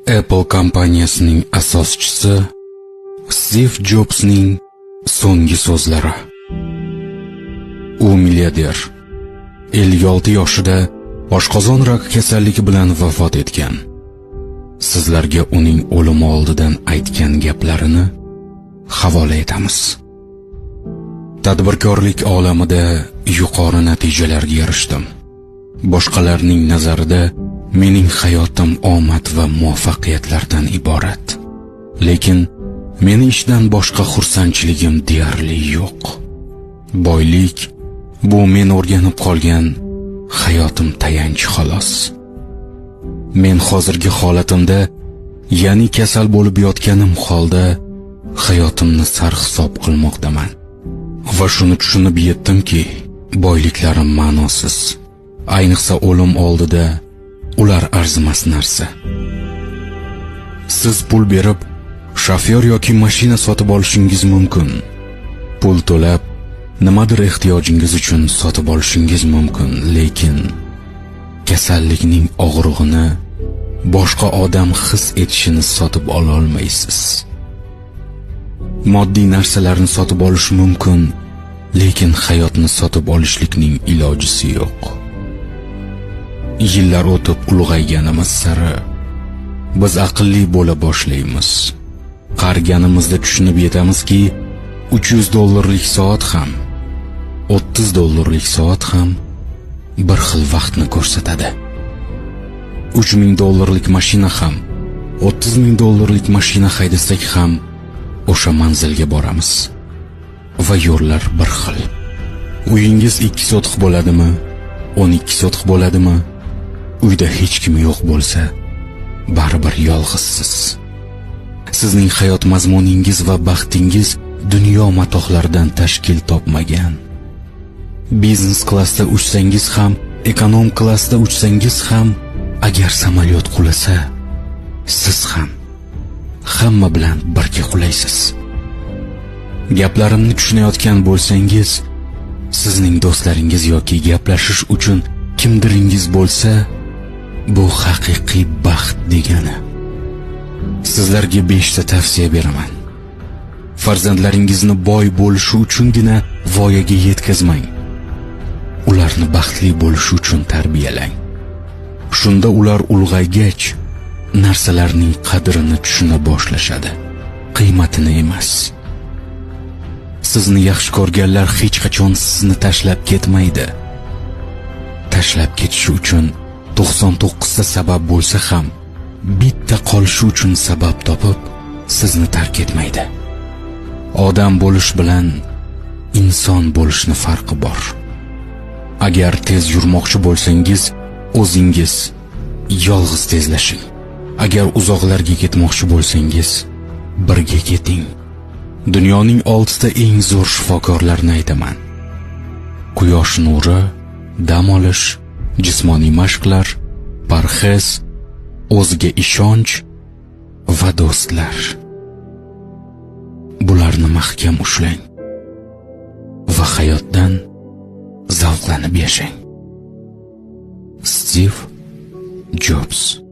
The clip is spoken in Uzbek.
Apple kompaniyasining asoschisi Stiv Jobsning so'nggi so'zlari. U milliarder. 56 yoshida oshqozon raki kasalligi bilan vafot etgan. Sizlarga uning o'limi oldidan aytgan gaplarini havola etamiz. Tadbirkorlik olamida yuqori natijalarga erishdim. Boshqalarning nazarida mening hayotim omad va muvaffaqiyatlardan iborat. Lekin meni ishdan boshqa xursandchiligim deyarli yo'q. Boylik bu men o'rganib qolgan hayotim tayanch xolos. Men hozirgi holatimda, ya'ni kasal bo'lib yotganim holda hayotimni sarhisob qilmoqdaman. Va shuni tushunib yetdimki, boyliklarim ma'nosiz. Ayniqsa o'lim oldida ular arzimas narsa. Siz pul berib shofyor yoki mashina sotib olishingiz mumkin. Pul to'lab nimadir ehtiyojingiz uchun sotib olishingiz mumkin, lekin kasallikning og'rig'ini boshqa odam his etishini sotib ola olmaysiz. Moddiy narsalarni sotib olish mumkin, lekin hayotni sotib olishlikning ilojisi yo'q. Yillar o'tib ulg'ayganimiz sari biz aqlli bo'la boshlaymiz. Qariganimizda tushunib yetamizki, $300 soat ham, $30 soat ham bir xil vaqtni ko'rsatadi. $3000 mashina ham, $30,000 mashina haydasak ham o'sha manzilga boramiz. Va yo'llar bir xil. Uyingiz 2 sotix bo'ladimi, 12 sotix bo'ladimi? Uyda hech kim yo'q bo'lsa, baribir yolg'izsiz. Sizning hayot mazmuningiz va baxtingiz dunyo matohlaridan tashkil topmagan. Biznes klassda uchsangiz ham, ekonom klassda uchsangiz ham, agar samolyot qulasa, siz ham hamma bilan birga qulaysiz. Gaplarimni tushunayotgan bo'lsangiz, sizning do'stlaringiz yoki gaplashish uchun kimdiringiz bo'lsa, bu haqiqiy baxt degani. Sizlarga 5 ta tavsiya beraman. Farzandlaringizni boy bo'lishi uchungina voyaga yetkazmang. Ularni baxtli bo'lishi uchun tarbiyalang. Shunda ular ulg'aygach, narsalarning qadrini tushuna boshlashadi, qiymatini emas. Sizni yaxshi ko'rganlar hech qachon sizni tashlab ketmaydi. Tashlab ketishi uchun 99 ta sabab bo'lsa ham, bitta qolishi uchun sabab topib, sizni tark etmaydi. Odam bo'lish bilan inson bo'lishning farqi bor. Agar tez yurmoqchi bo'lsangiz, o'zingiz yolg'iz tezlashing. Agar uzoqlarga ketmoqchi bo'lsangiz, birga keting. Dunyoning 6 ta eng zo'r shifokorlarini aytaman. Quyosh nuri, dam olish, jismoniy mashqlar, parhez, o'ziga ishonch va do'stlar. Bularni mahkam ushlang va hayotdan zavqlanib yashang. Stiv Jobs.